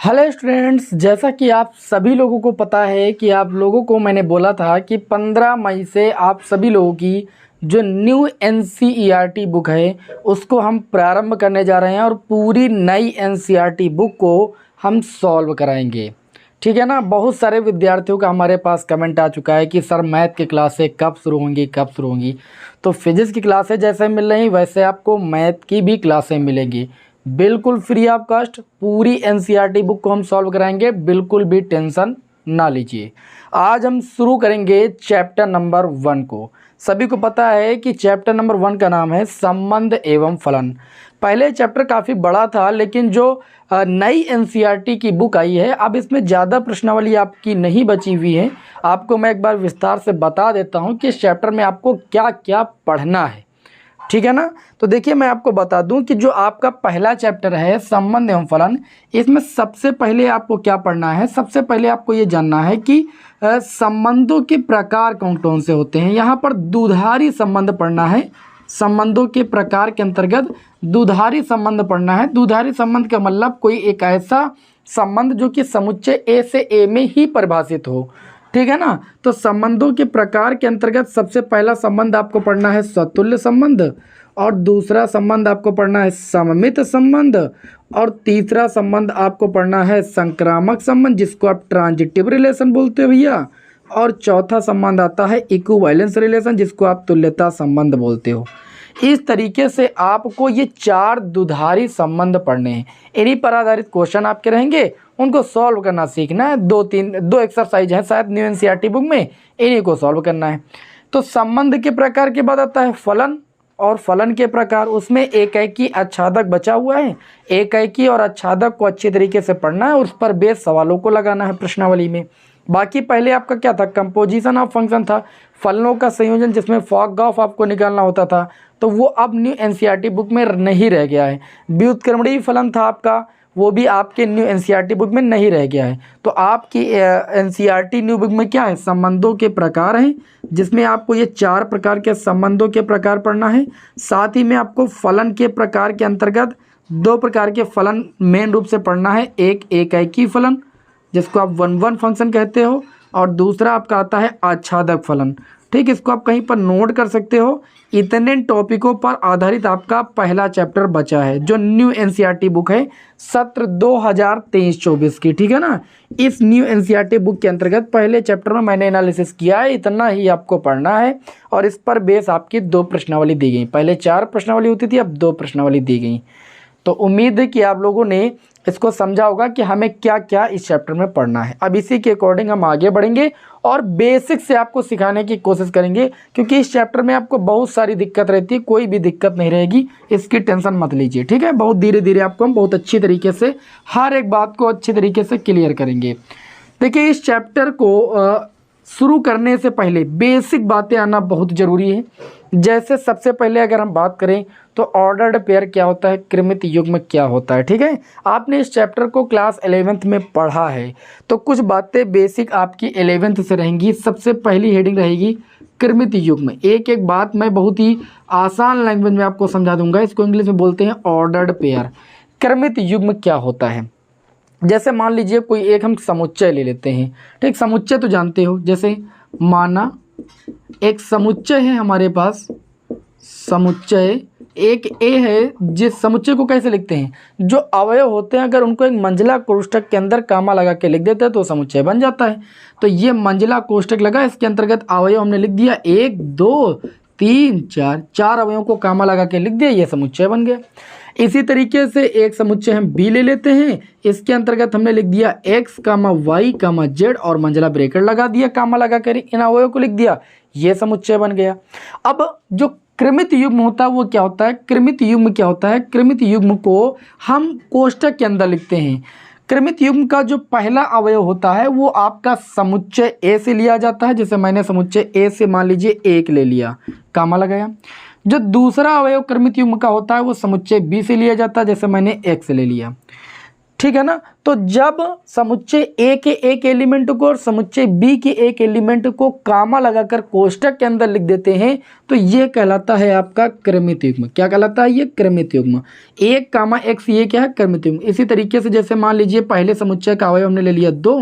Hello students, जैसा कि आप सभी लोगों को पता है कि आप लोगों को मैंने बोला था कि 15 मई से आप सभी लोगों की जो न्यू एनसीईआरटी बुक है उसको हम प्रारंभ करने जा रहे हैं और पूरी नई एनसीईआरटी बुक को हम सॉल्व कराएंगे। ठीक है ना। बहुत सारे विद्यार्थियों का हमारे पास कमेंट आ चुका है कि सर मैथ की क्लासें कब शुरू होंगी। तो फिजिक्स की क्लासें जैसे मिल रही वैसे आपको मैथ की भी क्लासें मिलेंगी, बिल्कुल फ्री ऑफ कॉस्ट। पूरी एनसीईआरटी बुक को हम सॉल्व कराएंगे, बिल्कुल भी टेंशन ना लीजिए। आज हम शुरू करेंगे चैप्टर नंबर 1 को। सभी को पता है कि चैप्टर नंबर 1 का नाम है संबंध एवं फलन। पहले चैप्टर काफ़ी बड़ा था, लेकिन जो नई एनसीईआरटी की बुक आई है अब इसमें ज़्यादा प्रश्नावली आपकी नहीं बची हुई है। आपको मैं एक बार विस्तार से बता देता हूँ कि इस चैप्टर में आपको क्या क्या पढ़ना है। ठीक है ना। तो देखिए, मैं आपको बता दूं कि जो आपका पहला चैप्टर है संबंध एवं फलन, इसमें सबसे पहले आपको क्या पढ़ना है। सबसे पहले आपको ये जानना है कि संबंधों के प्रकार कौन कौन से होते हैं। यहाँ पर दुधारी संबंध पढ़ना है। संबंधों के प्रकार के अंतर्गत दुधारी संबंध पढ़ना है। दुधारी संबंध का मतलब कोई एक ऐसा संबंध जो कि समुच्चय ए से ए में ही परिभाषित हो। ठीक है ना। तो संबंधों के प्रकार के अंतर्गत सबसे पहला संबंध आपको पढ़ना है स्वतुल्य संबंध, और दूसरा संबंध आपको पढ़ना है सममित संबंध, और तीसरा संबंध आपको पढ़ना है संक्रामक संबंध, जिसको आप ट्रांजिटिव रिलेशन बोलते हो भैया, और चौथा संबंध आता है इक्विवेलेंस रिलेशन, जिसको आप तुल्यता संबंध बोलते हो। इस तरीके से आपको ये 4 दुधारी संबंध पढ़ने हैं। इन्हीं पर आधारित क्वेश्चन आपके रहेंगे, उनको सॉल्व करना सीखना है। दो एक्सरसाइज हैं शायद न्यू एनसीईआरटी बुक में, इन्हीं को सॉल्व करना है। तो संबंध के प्रकार के बाद आता है फलन, और फलन के प्रकार उसमें एकैकी आच्छादक बचा हुआ है। एकैकी और आच्छादक को अच्छे तरीके से पढ़ना है, उस पर बेस सवालों को लगाना है प्रश्नावली में। बाकी पहले आपका क्या था, कंपोजिशन ऑफ फंक्शन था, फलनों का संयोजन, जिसमें फॉग ऑफ आपको निकालना होता था। तो वो अब न्यू एनसीईआरटी बुक में नहीं रह गया है। व्युत्क्रमणीय फलन था आपका, वो भी आपके न्यू एनसीईआरटी बुक में नहीं रह गया है। तो आपकी एनसीईआरटी न्यू बुक में क्या है, संबंधों के प्रकार हैं, जिसमें आपको ये 4 प्रकार के संबंधों के प्रकार पढ़ना है। साथ ही में आपको फलन के प्रकार के अंतर्गत 2 प्रकार के फलन मेन रूप से पढ़ना है। एक एकैकी फलन, जिसको आप 1-1 फंक्शन कहते हो, और दूसरा आपका आता है आच्छादक फलन। ठीक, इसको आप कहीं पर नोट कर सकते हो। इतने टॉपिकों पर आधारित आपका पहला चैप्टर बचा है, जो न्यू एनसीईआरटी बुक है सत्र 2023-24 की। ठीक है ना। इस न्यू एनसीईआरटी बुक के अंतर्गत पहले चैप्टर में मैंने एनालिसिस किया है, इतना ही आपको पढ़ना है, और इस पर बेस आपकी 2 प्रश्नावली दी गई। पहले 4 प्रश्नावली होती थी, अब 2 प्रश्नावली दी गई। तो उम्मीद है कि आप लोगों ने इसको समझा होगा कि हमें क्या क्या इस चैप्टर में पढ़ना है। अब इसी के अकॉर्डिंग हम आगे बढ़ेंगे और बेसिक से आपको सिखाने की कोशिश करेंगे, क्योंकि इस चैप्टर में आपको बहुत सारी दिक्कत रहती है। कोई भी दिक्कत नहीं रहेगी, इसकी टेंशन मत लीजिए। ठीक है। बहुत धीरे धीरे आपको हम बहुत अच्छी तरीके से हर एक बात को अच्छी तरीके से क्लियर करेंगे। देखिए, इस चैप्टर को शुरू करने से पहले बेसिक बातें आना बहुत ज़रूरी है। जैसे सबसे पहले अगर हम बात करें तो ऑर्डर्ड पेयर क्या होता है, क्रमित युग्म क्या होता है। ठीक है। आपने इस चैप्टर को क्लास 11th में पढ़ा है, तो कुछ बातें बेसिक आपकी 11th से रहेंगी। सबसे पहली हेडिंग रहेगी क्रमित युग्म। एक एक बात मैं बहुत ही आसान लैंग्वेज में आपको समझा दूंगा। इसको इंग्लिश में बोलते हैं ऑर्डर्ड पेयर। क्रमित युग्म क्या होता है, जैसे मान लीजिए कोई एक हम समुच्चय ले लेते हैं। ठीक, समुच्चय तो जानते हो। जैसे माना एक समुच्चय है हमारे पास, समुच्चय एक ए है, जिस समुच्चय को कैसे लिखते हैं, जो अवयव होते हैं अगर उनको एक मंजिला कोष्ठक के अंदर कामा लगा के लिख देते हैं तो समुच्चय बन जाता है। तो ये मंजिला कोष्ठक लगा, इसके अंतर्गत अवयव हमने लिख दिया 1 2 3 4, 4 अवयवों को कामा लगा के लिख दिया, ये समुच्चय बन गया। इसी तरीके से एक समुच्चय हम बी ले लेते हैं, इसके अंतर्गत हमने लिख दिया x, y, z, और मंजिला ब्रैकेट लगा दिया, कामा लगा कर इन अवयवों को लिख दिया, ये समुच्चय बन गया। अब जो क्रमित युग्म होता है वो क्या होता है, क्रमित युग्म क्या होता है, क्रमित युग्म को हम कोष्ठक के अंदर लिखते हैं। क्रमित युग्म का जो पहला अवयव होता है वो आपका समुच्चय ए से लिया जाता है। जैसे मैंने समुच्चय ए से मान लीजिए 1 ले लिया, कामा लगाया। जो दूसरा अवयव क्रमित युग्म का होता है वो समुच्चय बी से लिया जाता है, जैसे मैंने x ले लिया। ठीक है ना। तो जब समुच्चय ए के एक एलिमेंट को और समुच्चय बी के एक एलिमेंट को कामा लगाकर कोष्टक के अंदर लिख देते हैं तो ये कहलाता है आपका क्रमित युग्म। क्या कहलाता है? ये क्रमित युग्म। 1, ये क्या है? क्रमित युग्म। इसी तरीके से जैसे मान लीजिए पहले समुच्चय का अवयव हमने ले लिया 2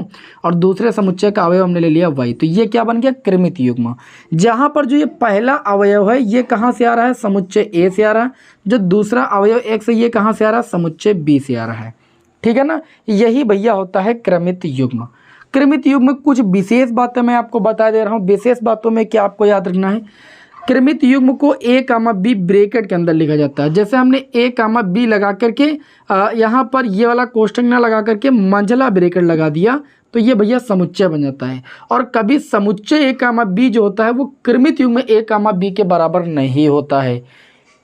और दूसरे समुच्चय का अवयव हमने ले लिया y, तो ये क्या बन गया? क्रमित युग्म। जहाँ पर जो ये पहला अवयव है ये कहाँ से आ रहा है? समुच्चय ए से आ रहा है। जो दूसरा अवयव x है ये कहाँ से आ रहा है? समुच्चय बी से आ रहा है। ठीक है ना। यही भैया होता है क्रमित युग्म। क्रमित युग्म में कुछ विशेष बातें मैं आपको बता दे रहा हूँ। विशेष बातों में क्या आपको याद रखना है? क्रमित युग्म को a, b ब्रैकेट के अंदर लिखा जाता है। जैसे हमने a, b लगा करके यहाँ पर ये वाला कोष्टक ना लगा करके मंझला ब्रैकेट लगा दिया तो ये भैया समुच्चय बन जाता है। और कभी समुच्चय a, b जो होता है वो क्रमित युग्म a, b के बराबर नहीं होता है।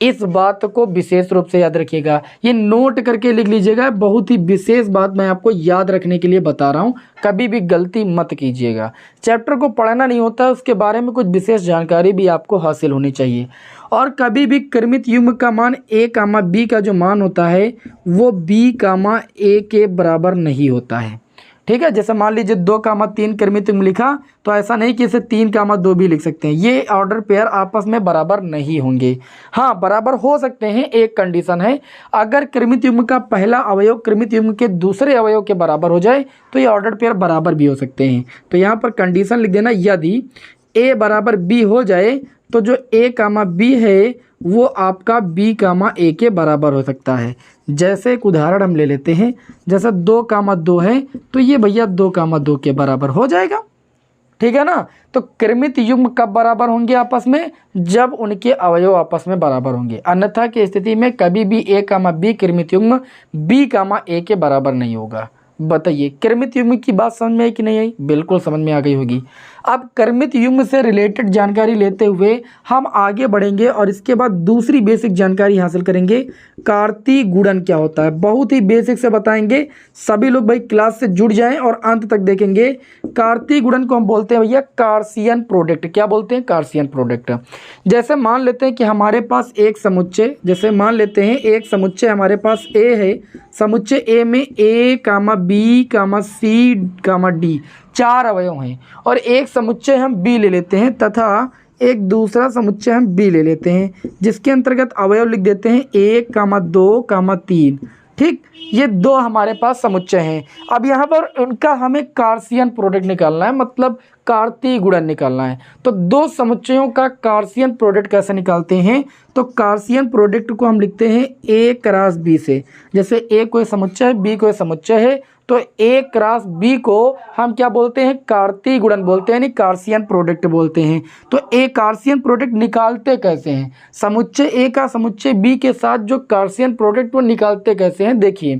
इस बात को विशेष रूप से याद रखिएगा, ये नोट करके लिख लीजिएगा। बहुत ही विशेष बात मैं आपको याद रखने के लिए बता रहा हूँ, कभी भी गलती मत कीजिएगा। चैप्टर को पढ़ना नहीं होता, उसके बारे में कुछ विशेष जानकारी भी आपको हासिल होनी चाहिए। और कभी भी क्रमित युग्म का मान a, b का जो मान होता है वो b, a के बराबर नहीं होता है। ठीक है। जैसे मान लीजिए 2, 3 क्रमित युग्म लिखा तो ऐसा नहीं कि इसे 3, 2 भी लिख सकते हैं। ये ऑर्डर पेयर आपस में बराबर नहीं होंगे। हाँ, बराबर हो सकते हैं। एक कंडीशन है, अगर क्रमित युग्म का पहला अवयव क्रमित युग्म के दूसरे अवयव के बराबर हो जाए तो ये ऑर्डर पेयर बराबर भी हो सकते हैं। तो यहाँ पर कंडीशन लिख देना, यदि a बराबर b हो जाए तो जो a, b है वो आपका b, a के बराबर हो सकता है। जैसे एक उदाहरण हम ले लेते हैं, जैसे 2, 2 है तो ये भैया 2, 2 के बराबर हो जाएगा। ठीक है ना। तो क्रमित युग्म कब बराबर होंगे आपस में? जब उनके अवयव आपस में बराबर होंगे। अन्यथा की स्थिति में कभी भी a, b क्रमित युग्म b, a के बराबर नहीं होगा। बताइए, क्रमित युग्म की बात समझ में आई कि नहीं आई? बिल्कुल समझ में आ गई होगी। अब क्रमित युग्म से रिलेटेड जानकारी लेते हुए हम आगे बढ़ेंगे और इसके बाद दूसरी बेसिक जानकारी हासिल करेंगे। कार्तीय गुणन क्या होता है, बहुत ही बेसिक से बताएंगे। सभी लोग भाई क्लास से जुड़ जाएं और अंत तक देखेंगे। कार्तीय गुणन को हम बोलते हैं भैया कार्सियन प्रोडक्ट। क्या बोलते हैं? कार्सियन प्रोडक्ट। जैसे मान लेते हैं कि हमारे पास एक समुच्चय, जैसे मान लेते हैं एक समुच्चय हमारे पास A है। समुच्चय A में A, B, C, D 4 अवयव हैं और एक समुच्चय हम B ले लेते हैं तथा एक दूसरा समुच्चय हम B ले लेते हैं जिसके अंतर्गत अवयव लिख देते हैं 1, 2, 3। ठीक, ये 2 हमारे पास समुच्चय हैं। अब यहाँ पर उनका हमें कार्सियन प्रोडक्ट निकालना है, मतलब कार्तीय गुणन निकालना है। तो 2 समुच्चयों का कार्सियन प्रोडक्ट कैसे निकालते हैं? तो कार्सियन प्रोडक्ट को हम लिखते हैं A क्रॉस B से। जैसे A कोई समुच्चय है, B कोई समुच्चय है, तो A क्रॉस B को हम क्या बोलते हैं? कार्तीय गुणन बोलते हैं, यानी कार्सियन प्रोडक्ट बोलते हैं। तो A कार्सियन प्रोडक्ट निकालते कैसे हैं? समुच्चय A का समुच्चय B के साथ जो कार्सियन प्रोडक्ट वो निकालते कैसे हैं? देखिए,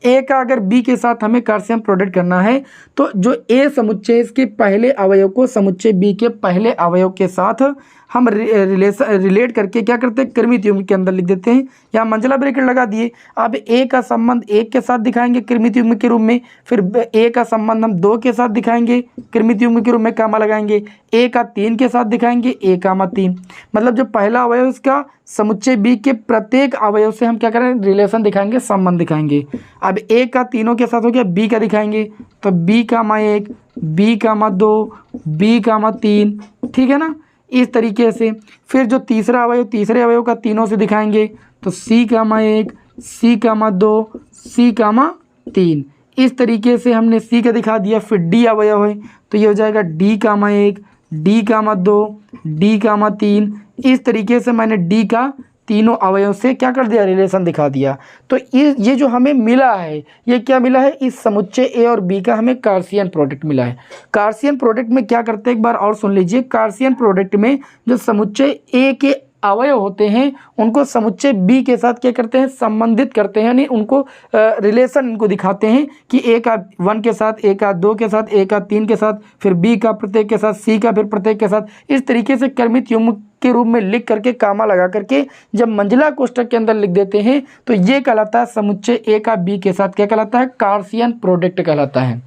A का अगर B के साथ हमें कार्सियन प्रोडक्ट करना है तो जो A समुच्चय इसके पहले अवयव को समुच्चय B के पहले अवयव के साथ हम रिलेट करके क्या करते हैं? क्रमित युग्म के अंदर लिख देते हैं। यहाँ मंझला ब्रैकेट लगा दिए। अब A का संबंध 1 के साथ दिखाएंगे क्रमित युग्म के रूप में, फिर A का संबंध हम 2 के साथ दिखाएंगे क्रमित युग्म के रूप में, कामा लगाएंगे। A का 3 के साथ दिखाएंगे, A, 3। मतलब जो पहला अवयव इसका समुच्चय B के प्रत्येक अवयव से हम क्या करेंगे? रिलेशन दिखाएंगे, संबंध दिखाएंगे। अब A का तीनों के साथ हो गया, B का दिखाएंगे तो B, 1, B, 2, B, 3। ठीक है ना। इस तरीके से फिर जो तीसरा अवयव तीसरे अवयव का तीनों से दिखाएंगे तो C, 1, C, 2, C, 3। इस तरीके से हमने C का दिखा दिया। फिर D अवयव है तो ये हो जाएगा D, 1, D, 2, D, 3। इस तरीके से मैंने D का तीनों अवयव से क्या कर दिया? रिलेशन दिखा दिया। तो ये जो हमें मिला है ये क्या मिला है? इस समुच्चय A और B का हमें कार्सियन प्रोडक्ट मिला है। कार्सियन प्रोडक्ट में क्या करते हैं एक बार और सुन लीजिए। कार्सियन प्रोडक्ट में जो समुच्चय A के अवयव होते हैं उनको समुच्चय B के साथ क्या करते हैं? संबंधित करते हैं, यानी उनको रिलेशन इनको दिखाते हैं कि A का 1 के साथ, A का 2 के साथ, A का 3 के साथ, फिर B का प्रत्येक के साथ, C का फिर प्रत्येक के साथ। इस तरीके से क्रमित युग्म के रूप में लिख करके कामा लगा करके जब मंझला कोष्टक के अंदर लिख देते हैं तो ये कहलाता है समुच्चय A का B के साथ क्या कहलाता है? कार्सियन प्रोडक्ट कहलाता है।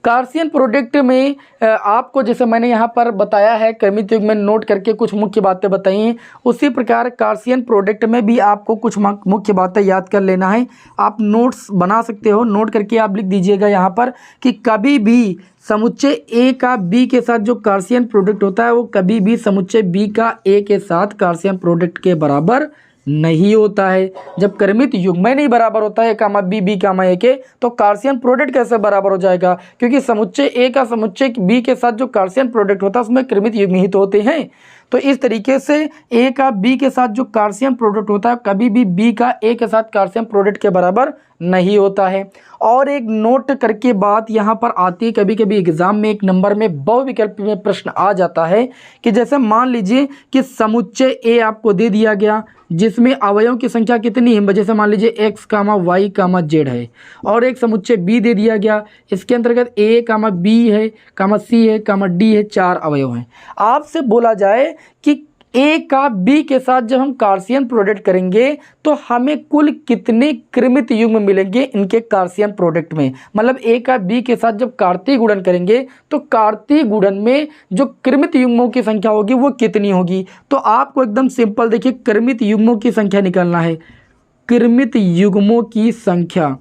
कार्सियन प्रोडक्ट में आपको जैसे मैंने यहाँ पर बताया है क्रमित युग्म में नोट करके कुछ मुख्य बातें बताई हैं, उसी प्रकार कार्सियन प्रोडक्ट में भी आपको कुछ मुख्य बातें याद कर लेना है। आप नोट्स बना सकते हो, नोट करके आप लिख दीजिएगा यहाँ पर कि कभी भी समुच्चय ए का बी के साथ जो कार्सियन प्रोडक्ट होता है वो कभी भी समुच्चय बी का ए के साथ कार्सियन प्रोडक्ट के बराबर नहीं होता है। जब क्रमित युग्म नहीं बराबर होता है कामा बी कामा ए के, तो कार्सियन प्रोडक्ट कैसे बराबर हो जाएगा? क्योंकि समुच्चय ए का समुच्चय बी के साथ जो कार्सियन प्रोडक्ट होता है उसमें क्रमित युग्म ही तो होते हैं। तो इस तरीके से ए का बी के साथ जो कार्सियन प्रोडक्ट होता है कभी भी बी का ए के साथ कार्सियन प्रोडक्ट के बराबर नहीं होता है। और एक नोट करके बात यहाँ पर आती है, कभी कभी एग्जाम में एक नंबर में बहुविकल्प में प्रश्न आ जाता है कि जैसे मान लीजिए कि समुच्चय ए आपको दे दिया गया जिसमें अवयवों की संख्या कितनी है, जैसे मान लीजिए एक्स कामा वाई कामा जेड है, और एक समुच्चय बी दे दिया गया, इसके अंतर्गत ए कामा बी है कामा सी है कामा डी है, 4 अवयव हैं। आपसे बोला जाए कि ए का बी के साथ जब हम कार्सियन प्रोडक्ट करेंगे तो हमें कुल कितने क्रमित युग्म मिलेंगे इनके कार्सियन प्रोडक्ट में, मतलब ए का बी के साथ जब कार्तीय गुणन करेंगे तो कार्तीय गुणन में जो क्रमित युग्मों की संख्या होगी वो कितनी होगी। तो आपको एकदम सिंपल देखिए क्रमित युग्मों की संख्या निकालना है। क्रमित युग्मों की संख्या,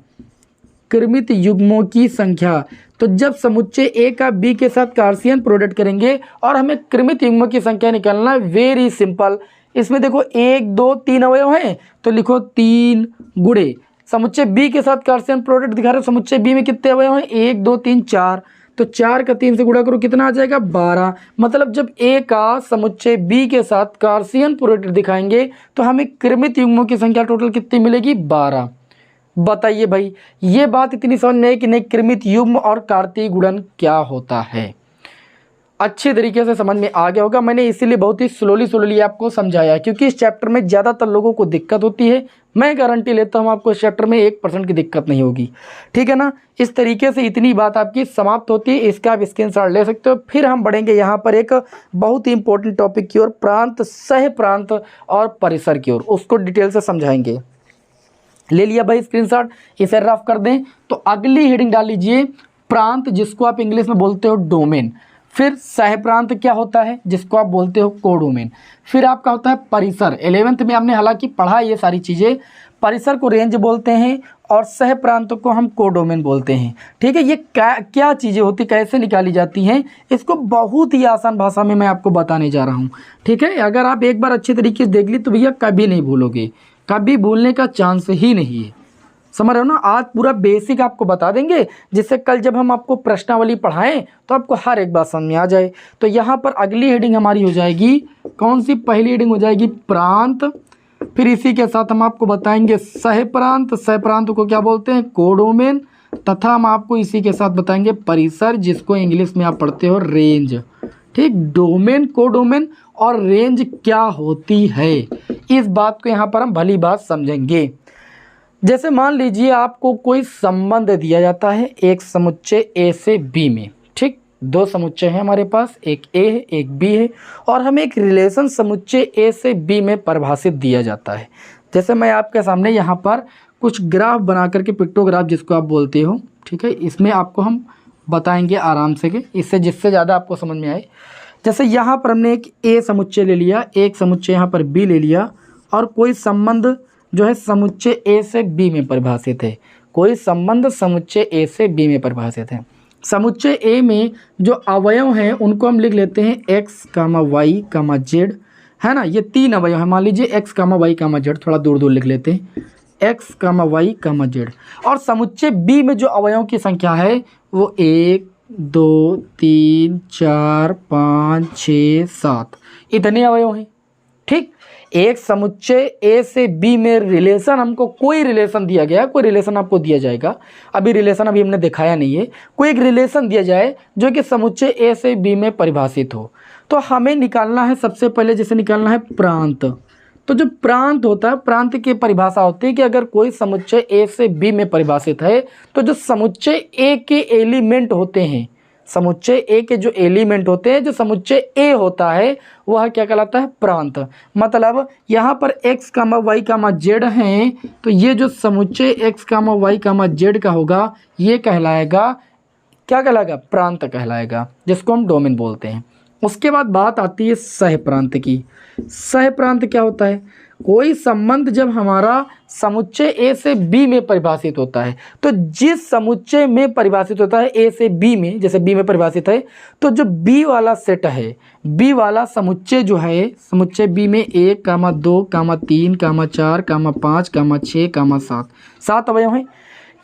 क्रमित युग्मों की संख्या, तो जब समुच्चय ए का बी के साथ कार्सियन प्रोडक्ट करेंगे और हमें क्रमित युग्मों की संख्या निकालना है, वेरी सिंपल। इसमें देखो 1 2 3 अवयव हैं तो लिखो 3 गुणे समुच्चय बी के साथ कार्सियन प्रोडक्ट दिखा रहे हो, समुच्चय बी में कितने अवयव हैं 1 2 3 4, तो 4 का 3 से गुणा करो कितना आ जाएगा 12। मतलब जब ए का समुच्चय बी के साथ कार्सियन प्रोडक्ट दिखाएंगे तो हमें क्रमित युग्मों की संख्या टोटल कितनी मिलेगी 12। बताइए भाई, ये बात इतनी समझ में है कि नहीं क्रमित युग्म और कार्तीय गुणन क्या होता है? अच्छे तरीके से समझ में आ गया होगा। मैंने इसीलिए बहुत ही स्लोली आपको समझाया क्योंकि इस चैप्टर में ज़्यादातर लोगों को दिक्कत होती है। मैं गारंटी लेता हूँ आपको इस चैप्टर में 1% की दिक्कत नहीं होगी, ठीक है ना। इस तरीके से इतनी बात आपकी समाप्त होती है, इसका आप स्क्रीनशॉट ले सकते हो। फिर हम बढ़ेंगे यहाँ पर एक बहुत ही इंपॉर्टेंट टॉपिक की ओर, प्रांत, सह प्रांत और परिसर की ओर, उसको डिटेल से समझाएंगे। ले लिया भाई स्क्रीनशॉट, इसे रफ कर दें। तो अगली हेडिंग डाल लीजिए प्रांत, जिसको आप इंग्लिश में बोलते हो डोमेन। फिर सह प्रांत क्या होता है, जिसको आप बोलते हो कोडोमेन। फिर आपका होता है परिसर। 11th में हमने हालांकि पढ़ा ये सारी चीज़ें। परिसर को रेंज बोलते हैं और सह प्रांत को हम कोडोमेन बोलते हैं, ठीक है। ये क्या चीज़ें होती, कैसे निकाली जाती हैं, इसको बहुत ही आसान भाषा में मैं आपको बताने जा रहा हूँ, ठीक है। अगर आप एक बार अच्छे तरीके से देख ली तो भैया कभी नहीं भूलोगे, कभी भूलने का चांस ही नहीं है। समझ रहे हो ना। आज पूरा बेसिक आपको बता देंगे जिससे कल जब हम आपको प्रश्नावली पढ़ाएं तो आपको हर एक बात समझ में आ जाए। तो यहाँ पर अगली हेडिंग हमारी हो जाएगी कौन सी, पहली हेडिंग हो जाएगी प्रांत। फिर इसी के साथ हम आपको बताएंगे सह प्रांत, सह प्रांत को क्या बोलते हैं कोडोमेन, तथा हम आपको इसी के साथ बताएंगे परिसर, जिसको इंग्लिश में आप पढ़ते हो रेंज, ठीक। डोमेन, कोडोमेन और रेंज क्या होती है, इस बात को यहाँ पर हम भली बात समझेंगे। जैसे मान लीजिए आपको कोई संबंध दिया जाता है एक समुच्चय ए से बी में, ठीक। 2 समुच्चय हैं हमारे पास, एक ए है एक बी है, और हमें एक रिलेशन समुच्चय ए से बी में परिभाषित दिया जाता है। जैसे मैं आपके सामने यहाँ पर कुछ ग्राफ बना करके, पिक्टोग्राफ जिसको आप बोलते हो, ठीक है, इसमें आपको हम बताएंगे आराम से कि इससे जिससे ज़्यादा आपको समझ में आए। जैसे यहाँ पर हमने एक ए समुच्चय ले लिया, एक समुच्चय यहाँ पर बी ले लिया, और कोई संबंध जो है समुच्चय ए से बी में परिभाषित है, कोई संबंध समुच्चय ए से बी में परिभाषित है। समुच्चय ए में जो अवयव हैं उनको हम लिख लेते हैं एक्स कामा वाई कामा जेड, है ना। ये 3 अवयव है, मान लीजिए एक्स कामा वाई कामा जेड, थोड़ा दूर दूर लिख लेते हैं, एक्स कामा वाई कामा जेड। और समुच्चय बी में जो अवयवों की संख्या है वो 1 2 3 4 5 6 7 इतने अवयव हैं, ठीक। एक समुच्चय ए से बी में रिलेशन, हमको कोई रिलेशन दिया गया, कोई रिलेशन आपको दिया जाएगा, अभी रिलेशन अभी हमने दिखाया नहीं है, कोई एक रिलेशन दिया जाए जो कि समुच्चय ए से बी में परिभाषित हो, तो हमें निकालना है सबसे पहले, जैसे निकालना है प्रांत। तो जो प्रांत होता है, प्रांत की परिभाषा होती है कि अगर कोई समुच्चय ए से बी में परिभाषित है तो जो समुच्चय ए के एलिमेंट होते हैं, समुच्चय ए के जो एलिमेंट होते हैं, जो समुच्चय ए होता है वह क्या कहलाता है प्रांत। मतलब यहाँ पर x कामा वाई कामा जेड हैं, तो ये जो समुच्चय x कामा वाई कामा जेड का होगा ये कहलाएगा क्या कहलाएगा? प्रांत कहलाएगा, जिसको हम डोमेन बोलते हैं। उसके बाद बात आती है सह प्रांत की। सह प्रांत क्या होता है? कोई संबंध जब हमारा समुच्चय ए से बी में परिभाषित होता है, तो जिस समुच्चय में परिभाषित होता है ए से बी में, जैसे बी में परिभाषित है, तो जो बी वाला सेट है, बी वाला समुच्चय जो है, समुच्चय बी में 1, 2, 3, 4, 5, 6, 7 7 अवयव हैं।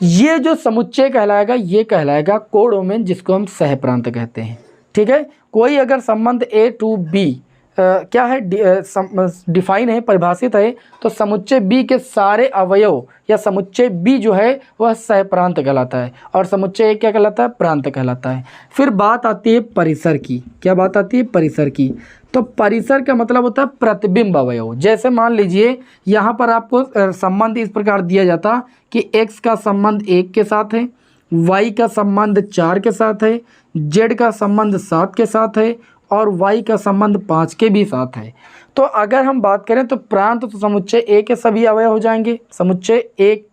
ये जो समुच्चय कहलाएगा ये कहलाएगा कोडोमेन, जिसको हम सह प्रांत कहते हैं। ठीक है, कोई अगर संबंध ए टू बी क्या है डिफाइन है, परिभाषित है, तो समुच्चय बी के सारे अवयव या समुच्चय बी जो है वह सह प्रांत कहलाता है, और समुच्चय ए क्या कहलाता है? प्रांत कहलाता है। फिर बात आती है परिसर की। क्या बात आती है? परिसर की। तो परिसर का मतलब होता है प्रतिबिंब अवयव। जैसे मान लीजिए यहाँ पर आपको संबंध इस प्रकार दिया जाता कि x का संबंध 1 के साथ है, y का संबंध 4 के साथ है, z का संबंध 7 के साथ है, और y का संबंध 5 के भी साथ है। तो अगर हम बात करें तो प्रांत तो समुच्चय ए के सभी अवयव हो जाएंगे। समुच्चय ए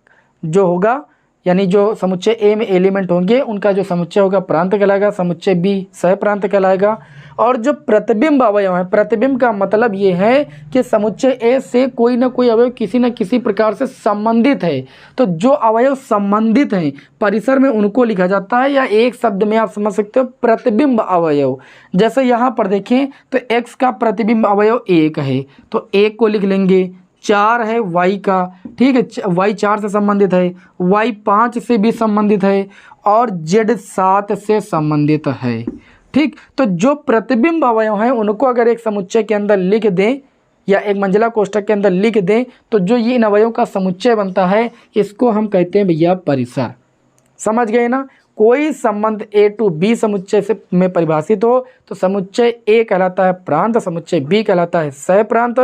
जो होगा, यानी जो समुच्चय ए में एलिमेंट होंगे उनका जो समुच्चय होगा प्रांत कहलाएगा, समुच्चय बी सह प्रांत कहलाएगा। और जो प्रतिबिंब अवयव है, प्रतिबिंब का मतलब ये है कि समुच्चय ए से कोई ना कोई अवयव किसी न किसी प्रकार से संबंधित है, तो जो अवयव संबंधित हैं परिसर में उनको लिखा जाता है, या एक शब्द में आप समझ सकते हो प्रतिबिंब अवयव। जैसे यहाँ पर देखें तो x का प्रतिबिंब अवयव 1 है, तो 1 को लिख लेंगे। 4 है y का, ठीक है, y 4 से संबंधित है, y 5 से भी संबंधित है, और z 7 से संबंधित है। ठीक, तो जो प्रतिबिंब अवयव हैं उनको अगर एक समुच्चय के अंदर लिख दें या एक मंजिला कोष्ठक के अंदर लिख दें, तो जो ये इन अवयवों का समुच्चय बनता है इसको हम कहते हैं भैया परिसर। समझ गए ना? कोई संबंध ए टू बी समुच्चय से में परिभाषित हो तो समुच्चय ए कहलाता है प्रांत, समुच्चय बी कहलाता है सह प्रांत,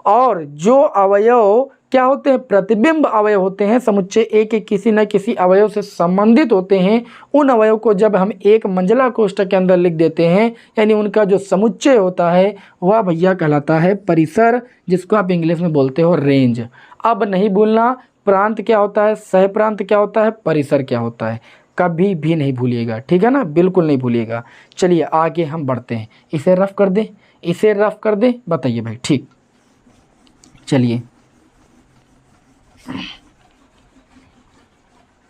और जो अवयव क्या होते हैं? प्रतिबिंब अवयव होते हैं, समुच्चय ए के किसी न किसी अवयव से संबंधित होते हैं, उन अवयव को जब हम एक मंजिला कोष्ठक के अंदर लिख देते हैं, यानी उनका जो समुच्चय होता है वह भैया कहलाता है परिसर, जिसको आप इंग्लिश में बोलते हो रेंज। अब नहीं भूलना प्रांत क्या होता है, सह प्रांत क्या होता है, परिसर क्या होता है, कभी भी नहीं भूलिएगा। ठीक है ना, बिल्कुल नहीं भूलिएगा। चलिए आगे हम बढ़ते हैं। इसे रफ कर दें, इसे रफ कर दें, बताइए भाई। ठीक, चलिए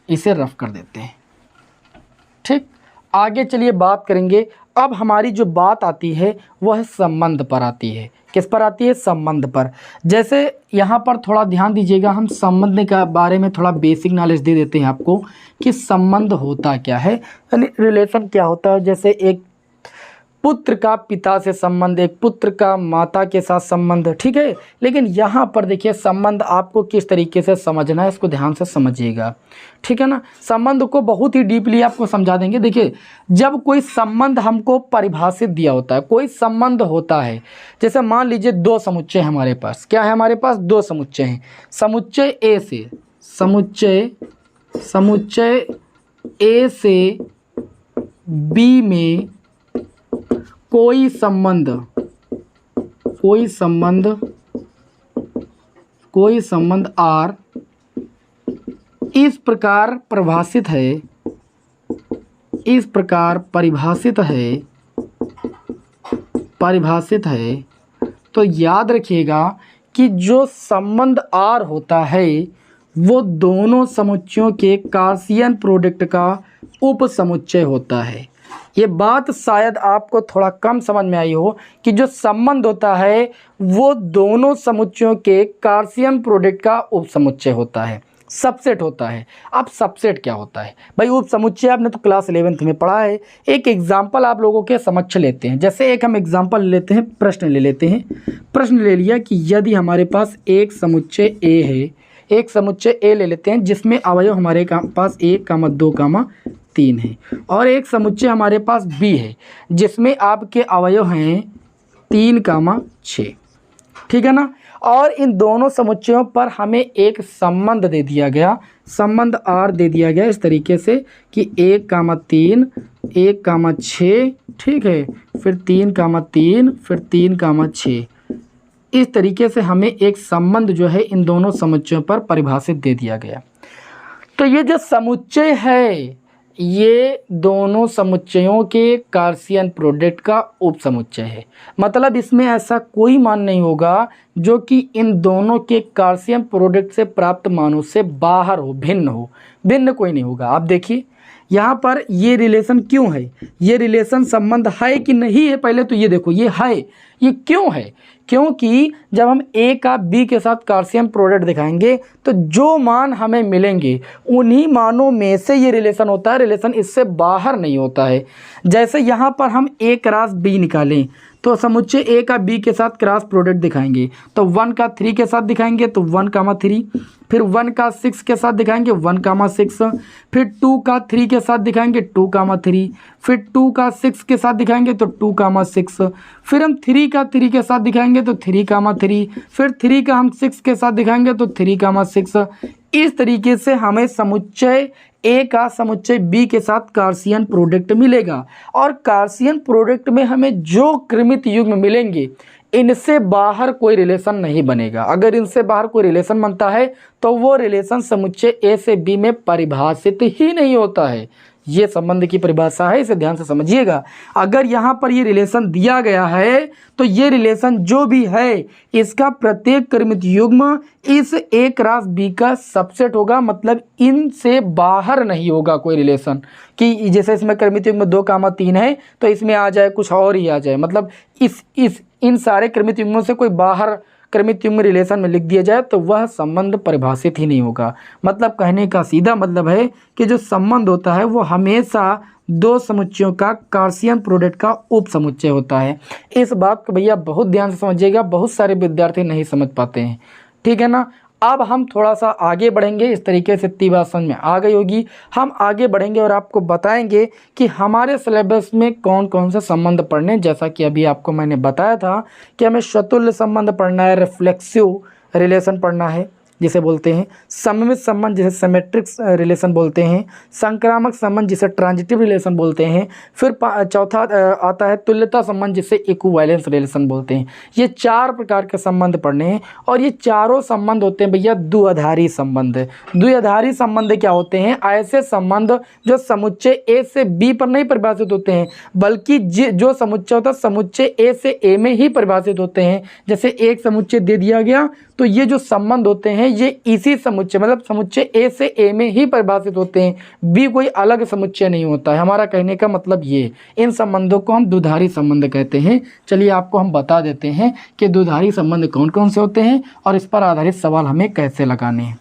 इसे रफ कर देते हैं। ठीक, आगे चलिए बात करेंगे। अब हमारी जो बात आती है वह संबंध पर आती है। किस पर आती है? संबंध पर। जैसे यहाँ पर थोड़ा ध्यान दीजिएगा, हम संबंध के बारे में थोड़ा बेसिक नॉलेज दे देते हैं आपको कि संबंध होता क्या है, यानी रिलेशन क्या होता है। जैसे एक पुत्र का पिता से संबंध, एक पुत्र का माता के साथ संबंध, ठीक है। लेकिन यहाँ पर देखिए संबंध आपको किस तरीके से समझना है, इसको ध्यान से समझिएगा, ठीक है ना। संबंध को बहुत ही डीपली आपको समझा देंगे। देखिए जब कोई संबंध हमको परिभाषित दिया होता है, कोई संबंध होता है, जैसे मान लीजिए दो समुच्चय हमारे पास, क्या है हमारे पास? दो समुच्चय हैं। समुच्चय ए से समुच्चय ए से बी में कोई संबंध आर इस प्रकार परिभाषित है, तो याद रखिएगा कि जो संबंध आर होता है वो दोनों समुच्चयों के कार्सियन प्रोडक्ट का उप समुच्चय होता है। ये बात शायद आपको थोड़ा कम समझ में आई हो कि जो संबंध होता है वो दोनों समुच्चयों के कार्सियन प्रोडक्ट का उप समुच्चय होता है, सबसेट होता है। अब सबसेट क्या होता है भाई? उप समुच्चय आपने तो क्लास 11th में पढ़ा है। एक एग्जाम्पल आप लोगों के समक्ष लेते हैं। जैसे एक हम एग्जाम्पल लेते हैं, प्रश्न ले लेते हैं। प्रश्न ले लिया कि यदि हमारे पास एक समुच्चय ए है, एक समुच्चय ए ले लेते हैं जिसमें अवयव हमारे पास 1, 2, 3 है, और एक समुच्चय हमारे पास बी है जिसमें आपके अवयव हैं 3, 6, ठीक है ना। और इन दोनों समुच्चयों पर हमें एक संबंध दे दिया गया, संबंध आर दे दिया गया इस तरीके से कि 1, 3, 1, 6, ठीक है, फिर 3, 3, फिर 3, 6। इस तरीके से हमें एक संबंध जो है इन दोनों समुच्चयों पर परिभाषित दे दिया गया। तो ये जो समुच्चय है ये दोनों समुच्चयों के कार्सियन प्रोडक्ट का उपसमुच्चय है। मतलब इसमें ऐसा कोई मान नहीं होगा जो कि इन दोनों के कार्सियन प्रोडक्ट से प्राप्त मानों से बाहर हो, भिन्न कोई नहीं होगा। आप देखिए यहाँ पर ये रिलेशन क्यों है, ये रिलेशन संबंध है कि नहीं है, पहले तो ये देखो ये है। ये क्यों है? क्योंकि जब हम ए का बी के साथ कार्सियन प्रोडक्ट दिखाएंगे तो जो मान हमें मिलेंगे उन्हीं मानों में से ये रिलेशन होता है, रिलेशन इससे बाहर नहीं होता है। जैसे यहाँ पर हम ए क्रॉस बी निकालें तो समुच्चय ए का बी के साथ क्रॉस प्रोडक्ट दिखाएंगे तो 1 का 3 के साथ दिखाएंगे तो 1,3, फिर 1 का 6 के साथ दिखाएंगे 1,6, फिर 2 का 3 के साथ दिखाएंगे 2,3, फिर 2 का 6 के साथ दिखाएंगे तो 2,6, फिर हम 3 का 3 के साथ दिखाएंगे तो 3,3, फिर 3 का हम 6 के साथ दिखाएंगे तो 3,6। इस तरीके से हमें समुच्चय ए का समुच्चय बी के साथ कार्सियन प्रोडक्ट मिलेगा और कार्सियन प्रोडक्ट में हमें जो कृमित युग्म मिलेंगे इनसे बाहर कोई रिलेशन नहीं बनेगा। अगर इनसे बाहर कोई रिलेशन बनता है तो वो रिलेशन समुच्चय ए से बी में परिभाषित ही नहीं होता है। ये संबंध की परिभाषा है, इसे ध्यान से समझिएगा। अगर यहाँ पर ये रिलेशन दिया गया है तो ये रिलेशन जो भी है इसका प्रत्येक क्रमित युग्म इस ए क्रॉस बी का सबसेट होगा। मतलब इनसे बाहर नहीं होगा कोई रिलेशन कि जैसे इसमें क्रमित युग्म 2,3 है तो इसमें आ जाए कुछ और ही आ जाए। मतलब इन सारे क्रमित युग्मों से कोई बाहर क्रमित युग्म रिलेशन में लिख दिया जाए तो वह संबंध परिभाषित ही नहीं होगा। मतलब कहने का सीधा मतलब है कि जो संबंध होता है वो हमेशा दो समुच्चयों का कार्सियन प्रोडक्ट का उपसमुच्चय होता है। इस बात को भैया बहुत ध्यान से समझिएगा, बहुत सारे विद्यार्थी नहीं समझ पाते हैं, ठीक है ना। अब हम थोड़ा सा आगे बढ़ेंगे, इस तरीके से इतनी बात समझ में आ गई होगी। हम आगे बढ़ेंगे और आपको बताएंगे कि हमारे सिलेबस में कौन कौन से संबंध पढ़ने। जैसा कि अभी आपको मैंने बताया था कि हमें स्वतुल्य संबंध पढ़ना है, रिफ्लेक्सिव रिलेशन पढ़ना है जिसे बोलते हैं, सममित संबंध जिसे सिमेट्रिक रिलेशन बोलते हैं, संक्रामक संबंध जिसे ट्रांजिटिव रिलेशन बोलते हैं, फिर चौथा आता है तुल्यता संबंध जिसे इक्विवेलेंस रिलेशन बोलते हैं। ये 4 प्रकार के संबंध पढ़ने हैं और ये चारों संबंध होते हैं भैया द्विआधारी संबंध। द्विआधारी संबंध क्या होते हैं? ऐसे संबंध जो समुच्चय ए से बी पर नहीं परिभाषित होते हैं बल्कि जो समुच्चय होता है समुच्चय ए से ए में ही परिभाषित होते हैं। जैसे एक समुच्चय दे दिया गया तो ये जो संबंध होते हैं ये इसी समुच्चय मतलब समुच्चय ए से ए में ही परिभाषित होते हैं, बी कोई अलग समुच्चय नहीं होता है। हमारा कहने का मतलब ये, इन संबंधों को हम द्विआधारी संबंध कहते हैं। चलिए आपको हम बता देते हैं कि द्विआधारी संबंध कौन कौन से होते हैं और इस पर आधारित सवाल हमें कैसे लगाने हैं।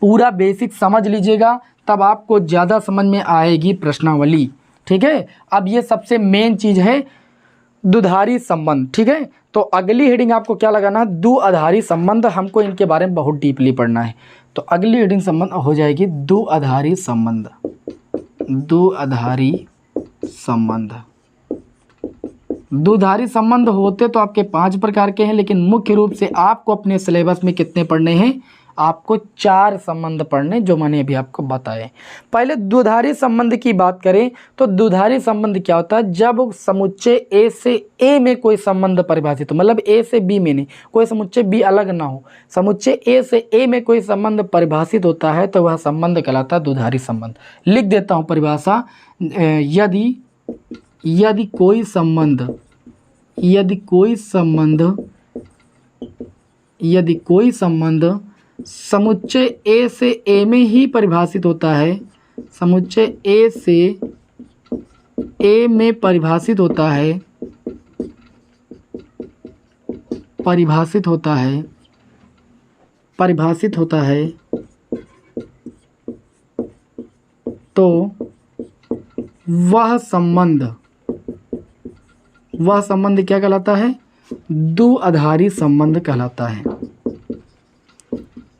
पूरा बेसिक समझ लीजिएगा तब आपको ज़्यादा समझ में आएगी प्रश्नावली, ठीक है। अब ये सबसे मेन चीज़ है द्विआधारी संबंध, ठीक है। तो अगली हेडिंग आपको क्या लगाना है? द्विआधारी संबंध। हमको इनके बारे में बहुत डीपली पढ़ना है। तो अगली हेडिंग संबंध हो जाएगी द्विआधारी संबंध। द्विआधारी संबंध, द्विआधारी संबंध होते तो आपके 5 प्रकार के हैं, लेकिन मुख्य रूप से आपको अपने सिलेबस में कितने पढ़ने हैं? आपको 4 संबंध पढ़ने, जो मैंने अभी आपको बताए। पहले द्विआधारी संबंध की बात करें तो द्विआधारी संबंध क्या होता है? जब समुच्चय ए से ए में कोई संबंध परिभाषित हो, मतलब ए से बी में नहीं, कोई समुच्चय बी अलग ना हो, समुच्चय ए से ए में कोई संबंध परिभाषित होता है तो वह संबंध कहलाता है द्विआधारी संबंध। लिख देता हूँ परिभाषा। यदि कोई संबंध समुच्चय ए से ए में ही परिभाषित होता है, समुच्चय ए से ए में परिभाषित होता है तो वह संबंध क्या कहलाता है? द्विआधारी संबंध कहलाता है।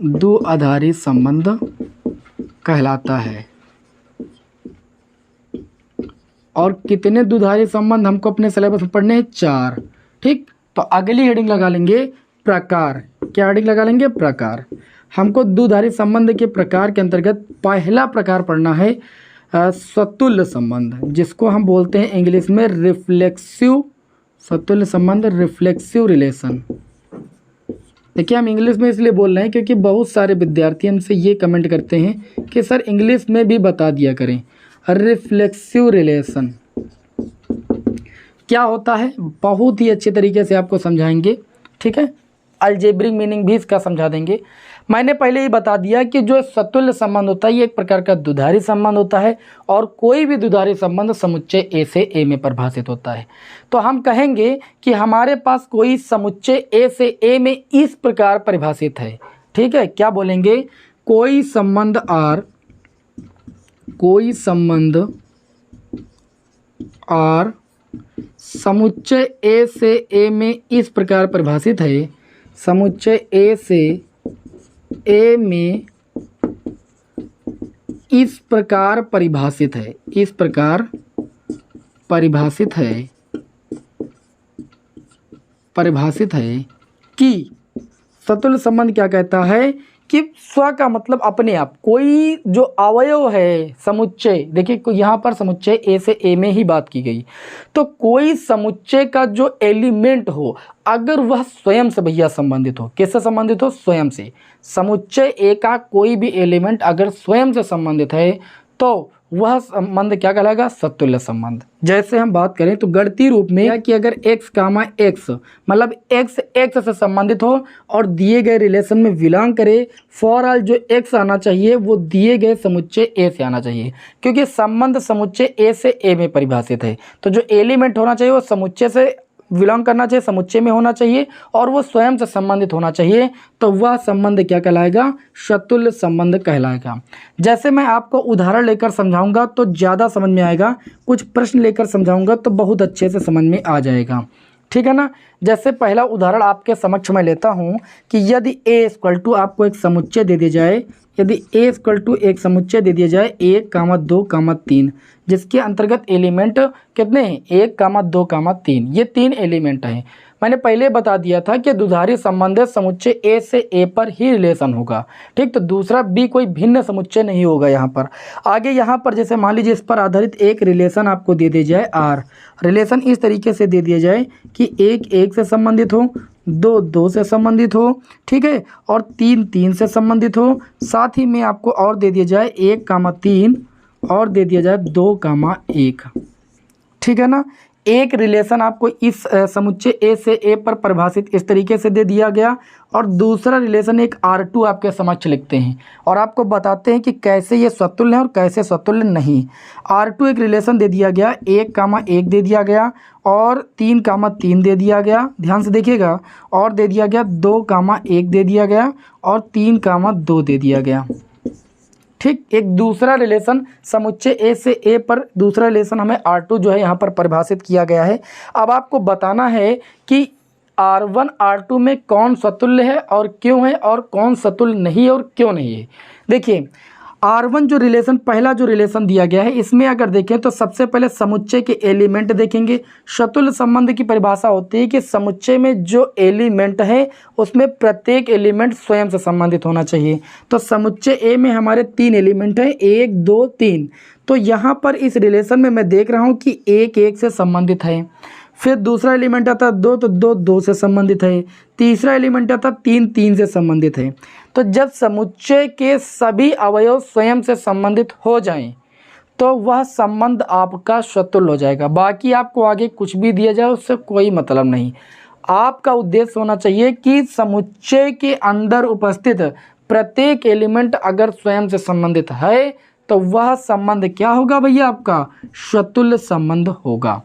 द्विआधारी संबंध कहलाता है। और कितने द्विआधारी संबंध हमको अपने सिलेबस में पढ़ने हैं? 4, ठीक। तो अगली हेडिंग लगा लेंगे प्रकार। क्या हेडिंग लगा लेंगे? प्रकार। हमको द्विआधारी संबंध के प्रकार के अंतर्गत पहला प्रकार पढ़ना है स्वतुल्य संबंध, जिसको हम बोलते हैं इंग्लिश में रिफ्लेक्सिव, स्वतुल्य संबंध, रिफ्लेक्सिव रिलेशन। देखिए हम इंग्लिश में इसलिए बोल रहे हैं क्योंकि बहुत सारे विद्यार्थी हमसे ये कमेंट करते हैं कि सर इंग्लिश में भी बता दिया करें। रिफ्लेक्सिव रिलेशन क्या होता है, बहुत ही अच्छे तरीके से आपको समझाएंगे, ठीक है। अलजेब्रिक मीनिंग भी इसका समझा देंगे। मैंने पहले ही बता दिया कि जो सतुल्य संबंध होता है ये एक प्रकार का द्विधारी संबंध होता है और कोई भी द्विधारी संबंध समुच्चय ए से ए में परिभाषित होता है। तो हम कहेंगे कि हमारे पास कोई समुच्चय ए से ए में इस प्रकार परिभाषित है, ठीक है। क्या बोलेंगे, कोई संबंध आर समुच्चय ए से ए में इस प्रकार परिभाषित है, समुच्चय ए से ए में इस प्रकार परिभाषित है, इस प्रकार परिभाषित है कि सतुल्य संबंध क्या कहता है कि स्व का मतलब अपने आप, कोई जो अवयव है समुच्चय, देखिए यहाँ पर समुच्चय ए से ए में ही बात की गई, तो कोई समुच्चय का जो एलिमेंट हो अगर वह स्वयं से भैया संबंधित हो, किससे संबंधित हो, स्वयं से। समुच्चय ए का कोई भी एलिमेंट अगर स्वयं से संबंधित है तो वह संबंध क्या कहलाएगा, सतुल्य संबंध। जैसे हम बात करें तो गणितीय रूप में कि अगर x, x मतलब x से संबंधित हो और दिए गए रिलेशन में बिलोंग करे, फॉर ऑल जो x आना चाहिए वो दिए गए समुच्चय ए से आना चाहिए, क्योंकि संबंध समुच्चय ए से ए में परिभाषित है। तो जो एलिमेंट होना चाहिए वो समुच्चय से बिलोंग करना चाहिए, समुच्चय में होना चाहिए और वो स्वयं से संबंधित होना चाहिए, तो वह संबंध क्या कहलाएगा, सतुल्य संबंध कहलाएगा। जैसे मैं आपको उदाहरण लेकर समझाऊंगा तो ज़्यादा समझ में आएगा, कुछ प्रश्न लेकर समझाऊंगा तो बहुत अच्छे से समझ में आ जाएगा, ठीक है ना। जैसे पहला उदाहरण आपके समक्ष मैं लेता हूँ कि यदि a = आपको एक समुच्चय दे दिया जाए, यदि a = एक समुच्चय दे दिया जाए 1, 2, 3, जिसके अंतर्गत एलिमेंट कितने हैं, 1, 2, 3, ये 3 एलिमेंट हैं। मैंने पहले बता दिया था कि द्विधारी संबंध समुच्चय ए से ए पर ही रिलेशन होगा, ठीक। तो दूसरा बी कोई भिन्न समुच्चय नहीं होगा यहाँ पर। आगे यहाँ पर जैसे मान लीजिए इस पर आधारित एक रिलेशन आपको दे दिया जाए आर, रिलेशन इस तरीके से दे दिया जाए कि 1, 1 से संबंधित हो, 2, 2 से संबंधित हो, ठीक है, और 3, 3 से संबंधित हो। साथ ही में आपको और दे दिया जाए 1, 3 और दे दिया जाए 2, 1, ठीक है ना। एक रिलेशन आपको इस समुच्चय ए से ए पर परिभाषित इस तरीके से दे दिया गया और दूसरा रिलेशन एक R2 आपके समक्ष लिखते हैं और आपको बताते हैं कि कैसे ये सतुल्य है और कैसे सतुल्य नहीं। R2 एक रिलेशन दे दिया गया, 1, 1 दे दिया गया और 3, 3 दे दिया गया, ध्यान से देखिएगा, और दे दिया गया 2, 1 दे दिया गया और 3, 2 दे दिया गया, ठीक। एक दूसरा रिलेशन समुच्चय ए से ए पर दूसरा रिलेशन हमें R2 जो है यहाँ पर परिभाषित किया गया है। अब आपको बताना है कि R1 R2 में कौन सतुल्य है और क्यों है और कौन सतुल्य नहीं है और क्यों नहीं है। देखिए R1 जो रिलेशन, पहला जो रिलेशन दिया गया है, इसमें अगर देखें तो सबसे पहले समुच्चय के एलिमेंट देखेंगे। सतुल्य संबंध की परिभाषा होती है कि समुच्चय में जो एलिमेंट है उसमें प्रत्येक एलिमेंट स्वयं से संबंधित होना चाहिए। तो समुच्चय ए में हमारे 3 एलिमेंट हैं, 1, 2, 3। तो यहाँ पर इस रिलेशन में मैं देख रहा हूँ कि 1, 1 से संबंधित है, फिर दूसरा एलिमेंट आता है 2 तो 2, 2 से संबंधित है, तीसरा एलिमेंट आता है 3, 3 से संबंधित है। तो जब समुच्चय के सभी अवयव स्वयं से संबंधित हो जाएं तो वह संबंध आपका सतुल्य हो जाएगा। बाकी आपको आगे कुछ भी दिया जाए उससे कोई मतलब नहीं। आपका उद्देश्य होना चाहिए कि समुच्चय के अंदर उपस्थित प्रत्येक एलिमेंट अगर स्वयं से संबंधित है तो वह संबंध क्या होगा भैया, आपका सतुल्य संबंध होगा।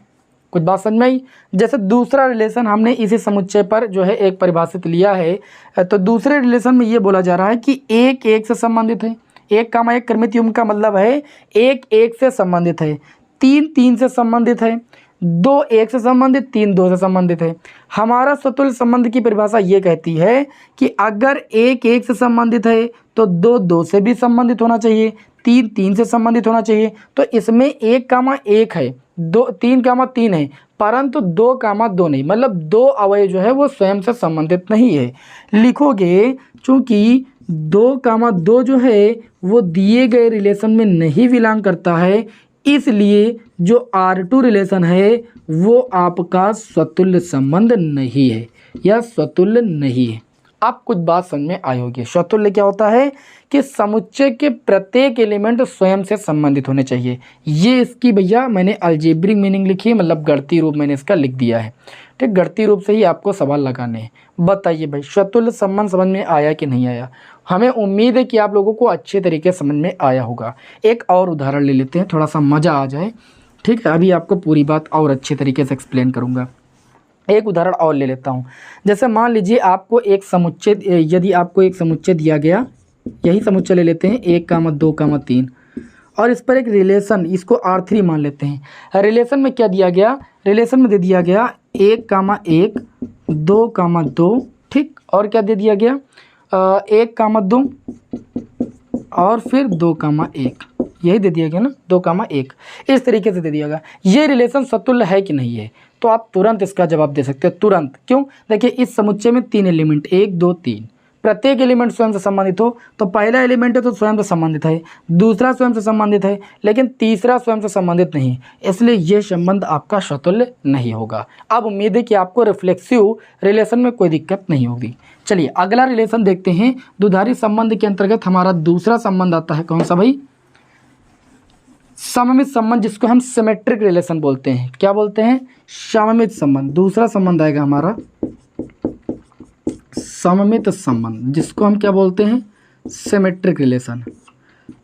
कुछ बात समझ में आई। जैसे दूसरा रिलेशन हमने इसी समुच्चय पर जो है एक परिभाषित लिया है, तो दूसरे रिलेशन में ये बोला जा रहा है कि 1, 1 से संबंधित है, 1, 1 क्रमित युग्म का मतलब है 1, 1 से संबंधित है, 3, 3 से संबंधित है, 2, 1 से संबंधित, 3, 2 से संबंधित है। हमारा सतुल्य संबंध की परिभाषा ये कहती है कि अगर 1, 1 से संबंधित है तो 2, 2 से भी संबंधित होना चाहिए, 3, 3 से संबंधित होना चाहिए। तो इसमें 1, 1 है, 3, 3 है, परंतु 2, 2 नहीं, मतलब 2 अवयव जो है वो स्वयं से संबंधित नहीं है। लिखोगे चूँकि 2, 2 जो है वो दिए गए रिलेशन में नहीं बिलोंग करता है, इसलिए जो R2 रिलेशन है वो आपका सतुल्य संबंध नहीं है या सतुल्य नहीं है। आप कुछ बात समझ में आई होगी। स्वतुल्य क्या होता है कि समुच्चय के प्रत्येक एलिमेंट स्वयं से संबंधित होने चाहिए। ये इसकी भैया मैंने अलजेब्रिक मीनिंग लिखी है, मतलब गणितीय रूप मैंने इसका लिख दिया है। ठीक, गणितीय रूप से ही आपको सवाल लगाने हैं। बताइए भाई स्वतुल्य संबंध समझ में आया कि नहीं आया। हमें उम्मीद है कि आप लोगों को अच्छे तरीके से समझ में आया होगा। एक और उदाहरण ले लेते हैं, थोड़ा सा मज़ा आ जाए। ठीक है, अभी आपको पूरी बात और अच्छे तरीके से एक्सप्लेन करूँगा। एक उदाहरण और ले लेता हूँ। जैसे मान लीजिए आपको एक समुच्चय, यदि आपको एक समुच्चय दिया गया, यही समुच्चय ले लेते हैं 1, 2, 3, और इस पर एक रिलेशन, इसको R3 मान लेते हैं। रिलेशन में क्या दिया गया, रिलेशन में दे दिया गया 1, 2, ठीक, और क्या दे दिया गया 1, 2 और फिर 2, 1, यही दे दिया गया ना, 2, 1, इस तरीके से दे दिया गया। ये रिलेशन सतुल्य है कि नहीं है, तो आप तुरंत इसका जवाब दे सकते हो, तुरंत। क्यों, देखिए इस समुच्चय में 3 एलिमेंट 1, 2, 3, प्रत्येक एलिमेंट स्वयं से संबंधित हो, तो पहला एलिमेंट है तो स्वयं से संबंधित है, दूसरा स्वयं से संबंधित है, लेकिन तीसरा स्वयं से संबंधित नहीं, इसलिए ये संबंध आपका स्वतुल्य नहीं होगा। अब उम्मीद है कि आपको रिफ्लेक्सिव रिलेशन में कोई दिक्कत नहीं होगी। चलिए अगला रिलेशन देखते हैं। द्विधारी संबंध के अंतर्गत हमारा दूसरा संबंध आता है, कौन सा भाई, सममित संबंध, जिसको हम सिमेट्रिक रिलेशन बोलते हैं। क्या बोलते हैं, सममित संबंध। दूसरा संबंध आएगा हमारा सममित संबंध, जिसको हम क्या बोलते हैं, सिमेट्रिक रिलेशन।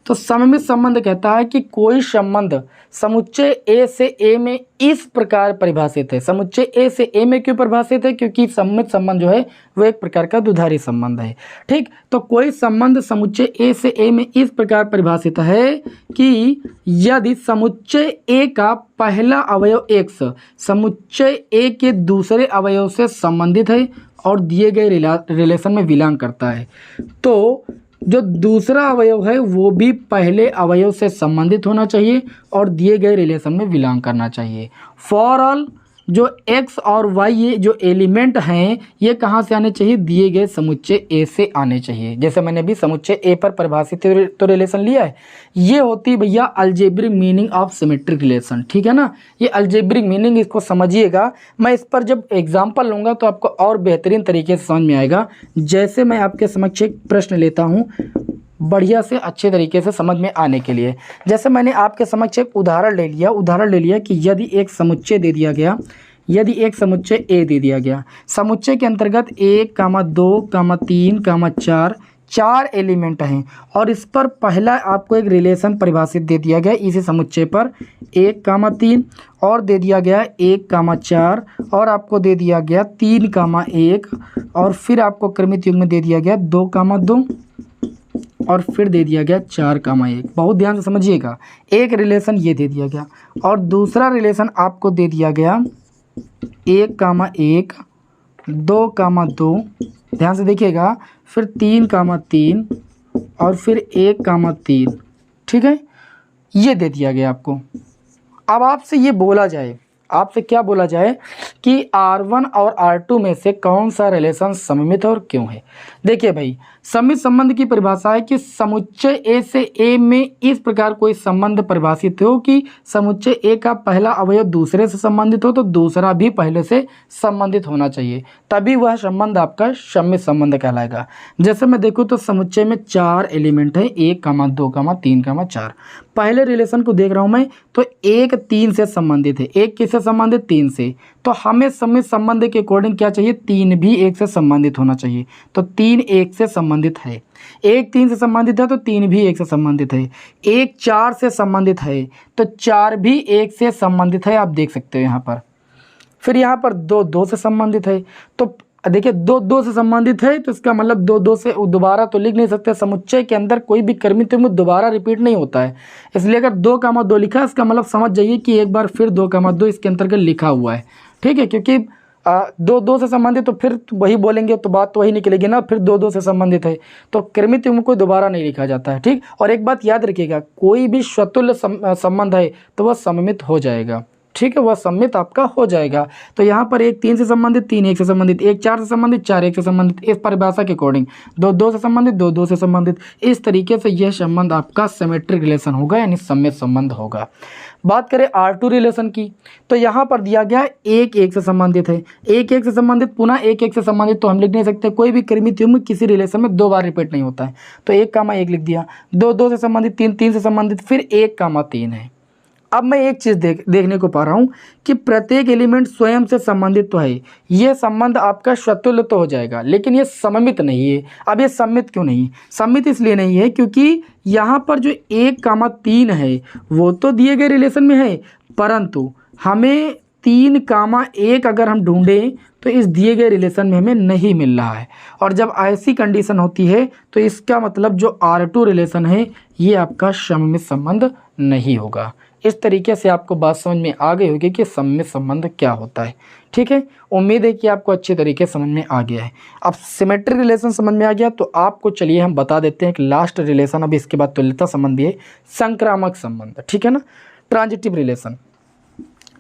तो सममित संबंध कहता है कि कोई संबंध समुच्चय ए से ए में इस प्रकार परिभाषित है। समुच्चय ए से ए में क्यों परिभाषित है, क्योंकि सममित संबंध जो है वो एक प्रकार का द्विधारी संबंध है। ठीक, तो कोई संबंध समुच्चय ए से ए में इस प्रकार परिभाषित है कि यदि समुच्चय ए का पहला अवयव x समुच्चय ए के दूसरे अवयव से संबंधित है और दिए गए रिलेशन में बिलोंग करता है, तो जो दूसरा अवयव है वो भी पहले अवयव से संबंधित होना चाहिए और दिए गए रिलेशन में बिलोंग करना चाहिए। फॉर ऑल जो x और y ये जो एलिमेंट हैं ये कहाँ से आने चाहिए, दिए गए समुच्चय ए से आने चाहिए। जैसे मैंने भी समुच्चय ए पर परिभाषित तो रिलेशन लिया है, ये होती है भैया algebraic meaning of symmetric relation. ठीक है ना, ये अलजेब्रिक मीनिंग, इसको समझिएगा। मैं इस पर जब एग्जाम्पल लूँगा तो आपको और बेहतरीन तरीके से समझ में आएगा। जैसे मैं आपके समक्ष एक प्रश्न लेता हूँ बढ़िया से अच्छे तरीके से समझ में आने के लिए। जैसे मैंने आपके समक्ष एक उदाहरण ले लिया कि यदि एक समुच्चय दे दिया गया, यदि एक समुच्चय ए दे दिया गया, समुच्चय के अंतर्गत 1, 2, 3, 4 एलिमेंट हैं और इस पर पहला आपको एक रिलेशन परिभाषित दे दिया गया इसी समुच्चय पर 1, 3 और दे दिया गया 1, 4 और आपको दे दिया गया 3, 1 और फिर आपको क्रमित युग्म में दे दिया गया 2, 2 और फिर दे दिया गया 4, 1। बहुत ध्यान से समझिएगा, एक रिलेशन ये दे दिया गया और दूसरा रिलेशन आपको दे दिया गया 1, 1, 2, 2, ध्यान से देखिएगा, फिर 3, 3 और फिर 1, 3। ठीक है, ये दे दिया गया आपको। अब आपसे ये बोला जाए, आपसे क्या बोला जाए कि R1 और R2 में से कौन सा रिलेशन सममित है और क्यों है। देखिए भाई, सममित संबंध की परिभाषा है कि समुच्चय ए से ए में इस प्रकार कोई संबंध परिभाषित हो कि समुच्चय ए का पहला अवयव दूसरे से संबंधित हो तो दूसरा भी पहले से संबंधित होना चाहिए, तभी वह संबंध आपका सममित संबंध कहलाएगा। जैसे मैं देखूँ तो समुच्चय में 4 एलिमेंट है, 1, 2, 3, 4। पहले रिलेशन को देख रहा हूँ मैं तो 1 3 से संबंधित है, 1 किससे संबंधित, 3 से। तो हमें सममित संबंध के अकॉर्डिंग क्या चाहिए, 3 भी 1 से संबंधित होना चाहिए। तो 3 1 से संबंधित है, 1 3 से संबंधित है तो 3 भी 1 से संबंधित है, 1 4 से संबंधित है तो 4 भी 1 से संबंधित है, आप देख सकते हो यहाँ पर। फिर यहाँ पर 2 2 से संबंधित है, तो देखिए 2 2 से संबंधित है तो इसका मतलब 2 2 से दोबारा तो लिख नहीं सकते। समुच्चय के अंदर कोई भी क्रमित युग्म दोबारा रिपीट नहीं होता है, इसलिए अगर 2, 2 लिखा है इसका मतलब समझ जाइए कि एक बार फिर 2, 2 इसके अंतर्गत लिखा हुआ है। ठीक है, क्योंकि 2 2 से संबंधित तो फिर वही बोलेंगे तो बात तो वही निकलेगी ना, फिर 2 2 से संबंधित है तो क्रमित युग्म को दोबारा नहीं लिखा जाता है। ठीक, और एक बात याद रखिएगा, कोई भी स्वतुल्य संबंध है तो वह सममित हो जाएगा। ठीक है, वह सम्मित आपका हो जाएगा। तो यहाँ पर 1 3 से संबंधित, 3 1 से संबंधित, 1 4 से संबंधित, 4 1 से संबंधित, इस परिभाषा के अकॉर्डिंग 2 2 से संबंधित, 2 2 से संबंधित, इस तरीके से यह संबंध आपका सिमेट्रिक रिलेशन होगा, यानी सम्मित संबंध होगा। बात करें R2 रिलेशन की, तो यहाँ पर दिया गया 1 1 से संबंधित है, 1 1 से संबंधित, पुनः 1 1 से संबंधित, तो हम लिख नहीं सकते, कोई भी कृमित युग्म किसी रिलेशन में 2 बार रिपीट नहीं होता है, तो 1 लिख दिया। 2 2 से संबंधित, 3 3 से संबंधित, फिर 1 3 है। अब मैं एक चीज़ देखने को पा रहा हूँ कि प्रत्येक एलिमेंट स्वयं से संबंधित तो है, ये संबंध आपका स्वतुल्य तो हो जाएगा, लेकिन ये सममित नहीं है। अब ये सम्मित क्यों नहीं? सम्मित इसलिए नहीं है क्योंकि यहाँ पर जो 1 3 है वो तो दिए गए रिलेशन में है, परंतु हमें 3 1 अगर हम ढूंढें तो इस दिए गए रिलेशन में हमें नहीं मिल रहा है। और जब ऐसी कंडीशन होती है तो इसका मतलब जो R2 रिलेशन है ये आपका सममित संबंध नहीं होगा। इस तरीके से आपको बात समझ में आ गई होगी कि सममित संबंध क्या होता है। ठीक है, उम्मीद है कि आपको अच्छे तरीके से समझ में आ गया है। अब सिमेट्रिक रिलेशन समझ में आ गया तो आपको चलिए हम बता देते हैं कि लास्ट रिलेशन, अब इसके बाद तुल्यता संबंधी है, संक्रामक संबंध। ठीक है ना, ट्रांजिटिव रिलेशन,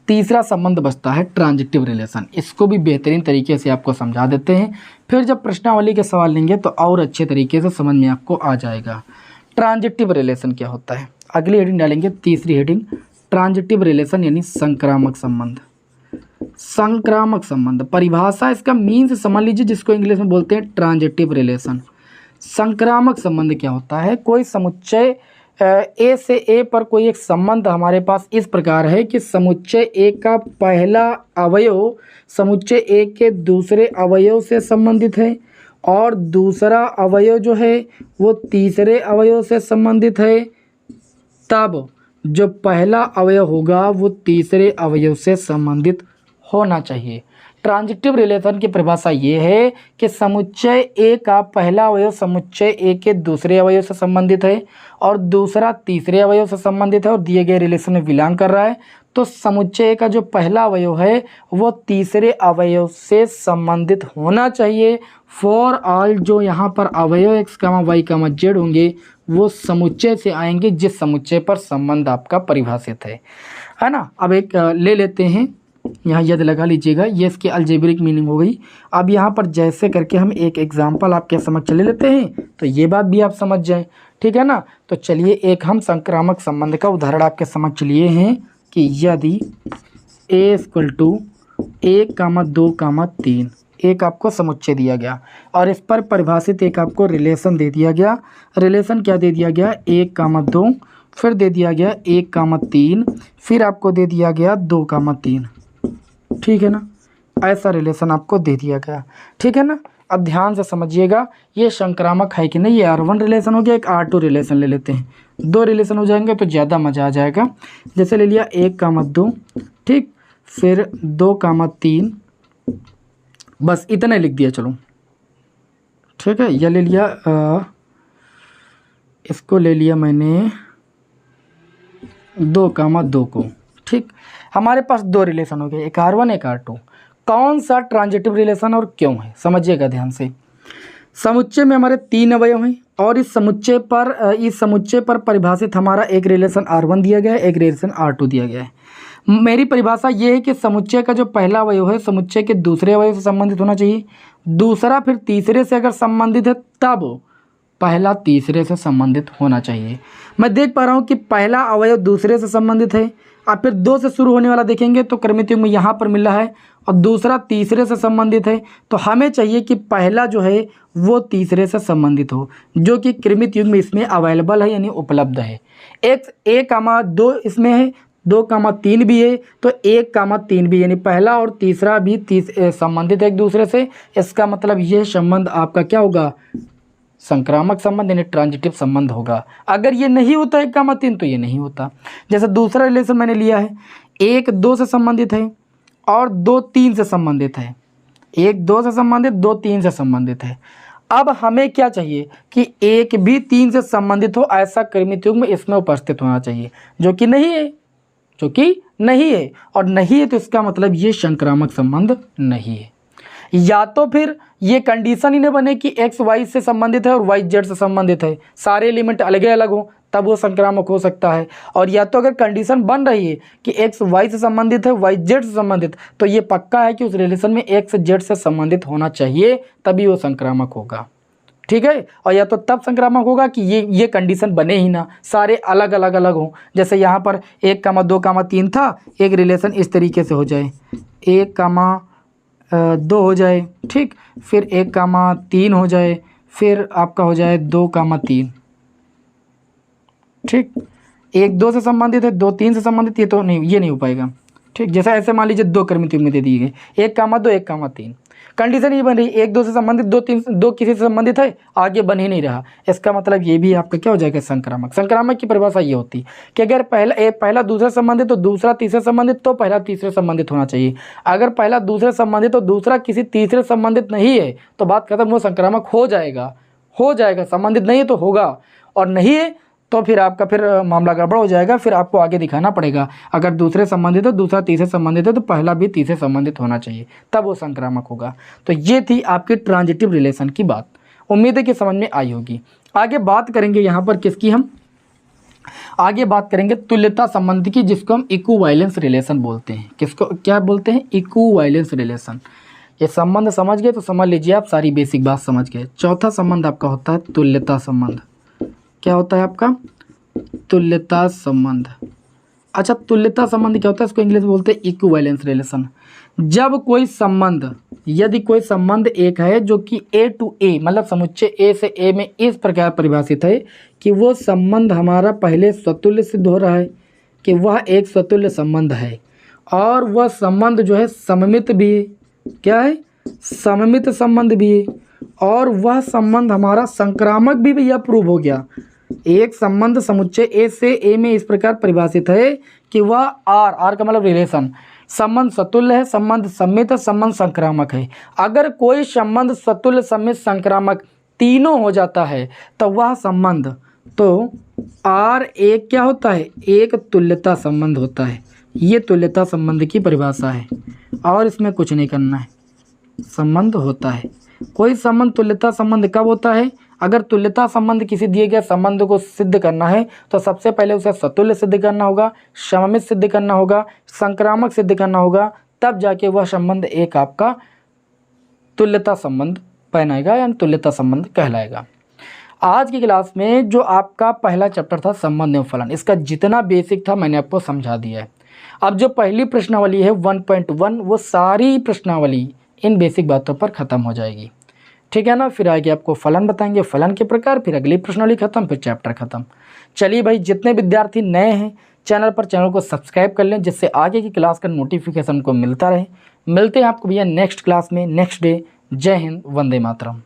तीसरा संबंध बचता है ट्रांजिटिव रिलेशन। इसको भी बेहतरीन तरीके से आपको समझा देते हैं, फिर जब प्रश्नावली के सवाल लेंगे तो और अच्छे तरीके से समझ में आपको आ जाएगा। ट्रांजिटिव रिलेशन क्या होता है, अगली हेडिंग डालेंगे, तीसरी हेडिंग, ट्रांजिटिव रिलेशन यानी संक्रामक संबंध। संक्रामक संबंध परिभाषा इसका मीन्स समझ लीजिए, जिसको इंग्लिश में बोलते हैं ट्रांजिटिव रिलेशन। संक्रामक संबंध क्या होता है, कोई समुच्चय ए से ए पर कोई एक संबंध हमारे पास इस प्रकार है कि समुच्चय ए का पहला अवयव समुच्चय ए के दूसरे अवयव से संबंधित है और दूसरा अवयव जो है वो तीसरे अवयव से संबंधित है, तब जो पहला अवयव होगा वो तीसरे अवयव से संबंधित होना चाहिए। ट्रांजिटिव रिलेशन की परिभाषा ये है कि समुच्चय ए का पहला अवयव समुच्चय ए के दूसरे अवयव से संबंधित है और दूसरा तीसरे अवयव से संबंधित है और दिए गए रिलेशन में बिलोंग कर रहा है, तो समुच्चय ए का जो पहला अवयव है वो तीसरे अवयव से संबंधित होना चाहिए। फॉर ऑल जो यहाँ पर अवयव x, y, z होंगे वो समुच्चय से आएंगे जिस समुच्चय पर संबंध आपका परिभाषित है ना। अब एक ले लेते हैं, यहाँ यदि लगा लीजिएगा, ये इसकी अलजेब्रिक मीनिंग हो गई। अब यहाँ पर जैसे करके हम एक एग्जाम्पल आपके समक्ष ले लेते हैं तो ये बात भी आप समझ जाएं, ठीक है ना। तो चलिए एक हम संक्रामक संबंध का उदाहरण आपके समक्ष लिए हैं कि यदि a = 1, 2, 3 एक आपको समुच्चय दिया गया और इस पर परिभाषित एक आपको रिलेशन दे दिया गया। रिलेशन क्या दे दिया गया, 1, 2, फिर दे दिया गया 1, 3, फिर आपको दे दिया गया 2, 3। ठीक है ना, ऐसा रिलेशन आपको दे दिया गया। ठीक है ना, अब ध्यान से समझिएगा ये संक्रामक है कि नहीं। ये R1 रिलेशन हो गया, एक R2 रिलेशन ले लेते हैं, 2 रिलेशन हो जाएंगे तो ज़्यादा मज़ा आ जाएगा। जैसे ले लिया 1, 2, ठीक, फिर 2, 3, बस इतना लिख दिया, चलो ठीक है। यह ले लिया, इसको ले लिया मैंने 2, 2 को, ठीक। हमारे पास 2 रिलेशन हो गए, एक R1 एक R2। कौन सा ट्रांजिटिव रिलेशन और क्यों है, समझिएगा ध्यान से। समुच्चय में हमारे 3 अवयव हैं और इस समुच्चय पर परिभाषित हमारा एक रिलेशन R1 दिया गया है, एक रिलेशन R2 दिया गया है। मेरी परिभाषा ये है कि समुच्चय का जो पहला अवयव है समुच्चय के दूसरे अवयव से संबंधित होना चाहिए, दूसरा फिर तीसरे से अगर संबंधित है तब पहला तीसरे से संबंधित होना चाहिए। मैं देख पा रहा हूँ कि पहला अवयव दूसरे से संबंधित है, अब फिर 2 से शुरू होने वाला देखेंगे तो क्रमित युग्म यहाँ पर मिल रहा है और दूसरा तीसरे से संबंधित है, तो हमें चाहिए कि पहला जो है वो तीसरे से संबंधित हो, जो कि क्रमित युग्म इसमें अवेलेबल है यानी उपलब्ध है। 1, 2 इसमें है, 2, 3 भी है, तो 1, 3 भी, यानी पहला और तीसरा भी संबंधित है एक दूसरे से। इसका मतलब यह संबंध आपका क्या होगा, संक्रामक संबंध यानी ट्रांजिटिव संबंध होगा। अगर ये नहीं होता 1, 3 तो ये नहीं होता। जैसे दूसरा रिलेशन मैंने लिया है, 1, 2 से संबंधित है और 2, 3 से संबंधित है, 1, 2 से संबंधित, 2, 3 से संबंधित है। अब हमें क्या चाहिए कि 1 भी 3 से संबंधित हो, ऐसा क्रमित युग्म इसमें उपस्थित होना चाहिए, जो कि नहीं है, और नहीं है तो इसका मतलब ये संक्रामक संबंध नहीं है। या तो फिर ये कंडीशन ही नहीं बने कि x y से संबंधित है और y z से संबंधित है, सारे एलिमेंट अलग अलग हो तब वो संक्रामक हो सकता है। और या तो अगर कंडीशन बन रही है कि एक्स वाई से संबंधित है, वाई जेड से संबंधित, तो ये पक्का है कि उस रिलेशन में एक्स जेड से संबंधित होना चाहिए, तभी वो संक्रामक होगा। ठीक है। और या तो तब संक्रामक होगा कि ये कंडीशन बने ही ना, सारे अलग अलग अलग हों। जैसे यहाँ पर 1,2,3 था, एक रिलेशन इस तरीके से हो जाए 1,2 हो जाए, ठीक, फिर 1,3 हो जाए, फिर आपका हो जाए 2,3, ठीक। 1,2 से संबंधित है, 2,3 से संबंधित, ये तो नहीं, ये नहीं हो पाएगा, ठीक। जैसा ऐसे मान लीजिए 2 क्रमित उम्मीदें दी गई, 1,2 1,3, कंडीशन ये बन रही 1,2 से संबंधित, 2 किसी से संबंधित है, आगे बन ही नहीं रहा। इसका मतलब ये भी आपका क्या हो जाएगा, संक्रामक। संक्रामक की परिभाषा ये होती कि अगर पहला दूसरे संबंधित तो दूसरा तीसरे संबंधित, तो पहला तीसरे संबंधित होना चाहिए। अगर पहला दूसरे संबंधित तो दूसरा किसी तीसरे संबंधित नहीं है, तो बात खत्म, वो संक्रामक हो जाएगा। संबंधित नहीं है तो होगा, और नहीं है तो फिर आपका फिर मामला गड़बड़ हो जाएगा। फिर आपको आगे दिखाना पड़ेगा, अगर दूसरे संबंधित है, दूसरा तीसरे संबंधित है, तो पहला भी तीसरे संबंधित होना चाहिए, तब वो संक्रामक होगा। तो ये थी आपकी ट्रांजिटिव रिलेशन की बात। उम्मीद है कि समझ में आई होगी। आगे बात करेंगे यहाँ पर किसकी, हम आगे बात करेंगे तुल्यता संबंध की, जिसको हम इक्विवेलेंस रिलेशन बोलते हैं। किसको क्या बोलते हैं, इक्विवेलेंस रिलेशन। ये संबंध समझ गए तो समझ लीजिए आप सारी बेसिक बात समझ गए। चौथा संबंध आपका होता है तुल्यता संबंध। क्या होता है आपका, तुल्यता संबंध। अच्छा, तुल्यता संबंध क्या होता है, इसको इंग्लिश में बोलते हैं इक्विवेलेंस रिलेशन। जब कोई संबंध, यदि कोई संबंध एक है जो कि ए टू ए, मतलब समुच्चय ए से ए में इस प्रकार परिभाषित है कि वो संबंध हमारा पहले स्वतुल्य सिद्ध हो रहा है कि वह एक स्वतुल्य संबंध है, और वह संबंध जो है सममित भी है। क्या है, सममित संबंध भी है, और वह संबंध हमारा संक्रामक भी भैया प्रूव हो गया। एक संबंध समुच्चय ए से ए में इस प्रकार परिभाषित है कि वह आर का मतलब रिलेशन, संबंध स्वतुल्य है, संबंध सम्मित है, संबंध संक्रामक है। अगर कोई संबंध स्वतुल्य, सम्मित, संक्रामक तीनों हो जाता है तो वह संबंध, तो आर एक क्या होता है, एक तुल्यता संबंध होता है। ये तुल्यता संबंध की परिभाषा है, और इसमें कुछ नहीं करना है, संबंध होता है। कोई संबंध तुल्यता संबंध कब होता है, अगर तुल्यता संबंध किसी दिए गए संबंध को सिद्ध करना है तो सबसे पहले उसे स्वतुल्य सिद्ध करना होगा, सममित सिद्ध करना होगा, संक्रामक सिद्ध करना होगा, तब जाके वह संबंध एक आपका तुल्यता संबंध बनाएगा, यानी तुल्यता संबंध कहलाएगा। आज की क्लास में जो आपका पहला चैप्टर था संबंध एवं फलन, इसका जितना बेसिक था मैंने आपको समझा दिया है। अब जो पहली प्रश्नावली है 1.1, वो सारी प्रश्नावली इन बेसिक बातों पर ख़त्म हो जाएगी, ठीक है ना। फिर आगे आपको फलन बताएंगे, फलन के प्रकार, फिर अगली प्रश्नावली खत्म, फिर चैप्टर खत्म। चलिए भाई, जितने विद्यार्थी नए हैं चैनल को सब्सक्राइब कर लें, जिससे आगे की क्लास का नोटिफिकेशन को मिलता रहे। मिलते हैं आपको भैया नेक्स्ट क्लास में, नेक्स्ट डे। जय हिंद, वंदे मातरम।